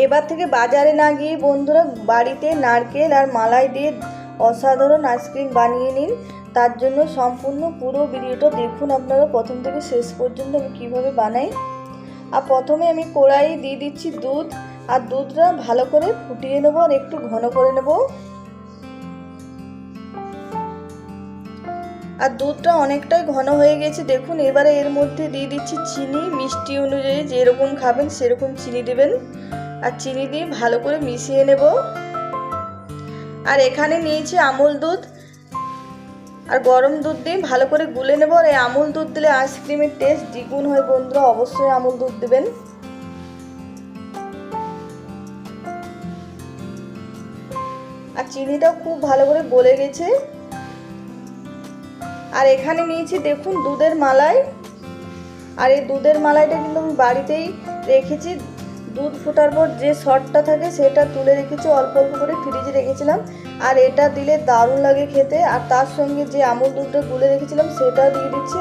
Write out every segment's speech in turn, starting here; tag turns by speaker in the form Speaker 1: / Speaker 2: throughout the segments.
Speaker 1: এবার থেকে বাজারে না গিয়ে বন্ধুরা বাড়িতে নারকেল আর মালাই দিয়ে অসাধারণ আইসক্রিম বানিয়ে নিন। তার জন্য সম্পূর্ণ পুরো ভিডিওটা দেখুন আপনারা প্রথম থেকে শেষ পর্যন্ত আমি কীভাবে বানাই। আর প্রথমে আমি কড়াই দিয়ে দিচ্ছি দুধ, আর দুধটা ভালো করে ফুটিয়ে নেবো আর একটু ঘন করে নেব। আর দুধটা অনেকটাই ঘন হয়ে গেছে দেখুন। এবারে এর মধ্যে দিয়ে দিচ্ছি চিনি, মিষ্টি অনুযায়ী যেরকম খাবেন সেরকম চিনি দেবেন। আর চিনি দিয়ে ভালো করে মিশিয়ে নেব। আর এখানে নিয়েছি আমুল দুধ, আর গরম দুধ দিয়ে ভালো করে গুলে নেব। আর এই আমুল দুধ দিলে আইসক্রিমের টেস্ট দ্বিগুণ হয় বন্ধুরা, অবশ্যই আমুল দুধ দেবেন। আর চিনিটাও খুব ভালো করে গলে গেছে। আর এখানে নিয়েছি দেখুন দুধের মালাই। আর এই দুধের মালাইটা কিন্তু আমি বাড়িতেই রেখেছি। দুধ ফোটার পর যে শটটা থাকে সেটা তুলে রেখেছি, অল্প অল্প করে ফ্রিজে রেখেছিলাম। আর এটা দিলে দারুণ লাগে খেতে। আর তার সঙ্গে যে আমুল দুধটা গুলে রেখেছিলাম সেটা দিয়ে দিচ্ছি।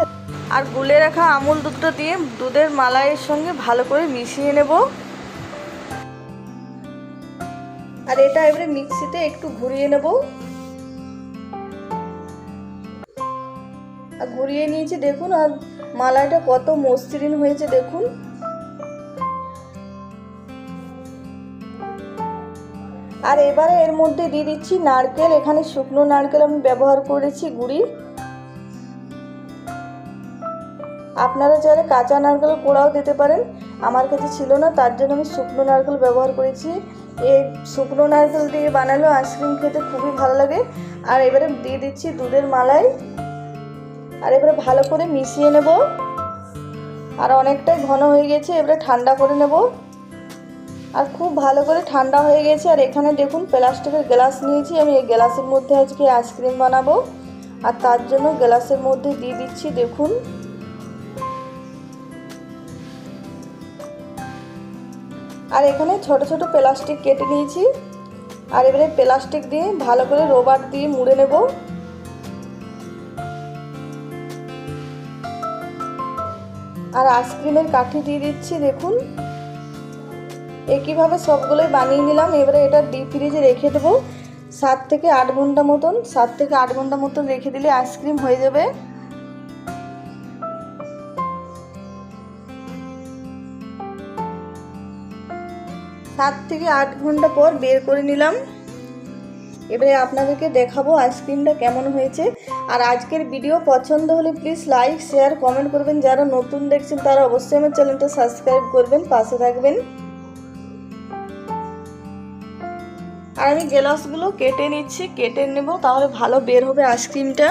Speaker 1: আর গুলে রাখা আমুল দুধটা দিয়ে দুধের মালাইয়ের সঙ্গে ভালো করে মিশিয়ে নেব। আর এটা এবারে মিক্সিতে একটু ঘুরিয়ে নেব। আর ঘুরিয়ে নিয়েছি দেখুন। আর মালাইটা কত মসৃণ হয়েছে দেখুন। আর এবারে এর মধ্যে দিয়ে দিচ্ছি নারকেল। এখানে শুকনো নারকেল আমি ব্যবহার করেছি গুঁড়ি। আপনারা চাইলে কাঁচা নারকেল কোড়াও দিতে পারেন, আমার কাছে ছিল না তার জন্য আমি শুকনো নারকেল ব্যবহার করেছি। এই শুকনো নারকেল দিয়ে বানালেও আইসক্রিম খেতে খুবই ভালো লাগে। আর এবারে দিয়ে দিচ্ছি দুধের মালাই। আর এবারে ভালো করে মিশিয়ে নেব। আর অনেকটাই ঘন হয়ে গেছে, এবারে ঠান্ডা করে নেব। আর খুব ভালো করে ঠান্ডা হয়ে গেছে। আর এখানে দেখুন প্লাস্টিকের গ্লাস নিয়েছি আমি, এই গ্লাসের মধ্যে আজকে আইসক্রিম বানাবো। আর তার জন্য গ্লাসের মধ্যে দিয়ে দিচ্ছি দেখুন। আর এখানে ছোট ছোট প্লাস্টিক কেটে নিয়েছি। আর এবারে প্লাস্টিক দিয়ে ভালো করে রবার দিয়ে মুড়ে নেব। আর আইসক্রিমের কাঠি দিয়ে দিচ্ছি দেখুন। একইভাবে সবগুলোই বানিয়ে নিলাম। এবারে এটা ডিপ ফ্রিজে রেখে দেবো 7 থেকে 8 ঘন্টা মতন। 7 থেকে 8 ঘন্টা মতন রেখে দিলে আইসক্রিম হয়ে যাবে। সাত থেকে 8 ঘন্টা পর বের করে নিলাম। এবারে আপনাদেরকে দেখাবো আইসক্রিমটা কেমন হয়েছে। আর আজকের ভিডিও পছন্দ হলে প্লিজ লাইক, শেয়ার, কমেন্ট করবেন। যারা নতুন দেখছেন তারা অবশ্যই আমার চ্যানেলটা সাবস্ক্রাইব করবেন, পাশে থাকবেন। আর আমি গ্লাসগুলো কেটে নিচ্ছি, কেটে নেব তাহলে ভালো বের হবে আইসক্রিমটা।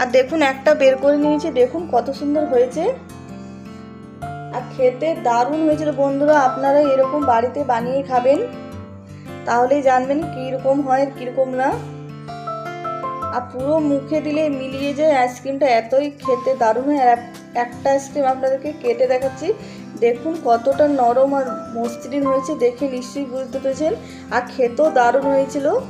Speaker 1: আর দেখুন একটা বের করে নিয়েছি, দেখুন কত সুন্দর হয়েছে। আর খেতে দারুণ হয়েছিল বন্ধুরা। আপনারা এরকম বাড়িতে বানিয়ে খাবেন, তাহলেই জানবেন কীরকম হয় আর কীরকম না। আর পুরো মুখে দিলে মিলিয়ে যায় আইসক্রিমটা, এতই খেতে দারুণ হয়। আর একটা আইসক্রিম আপনাদেরকে কেটে দেখাচ্ছি, দেখুন কতটা নরম আর মসৃণ হয়েছে, দেখে নিশ্চয়ই বুঝতে পেরেছেন। আর খেতেও দারুণ হয়েছিল।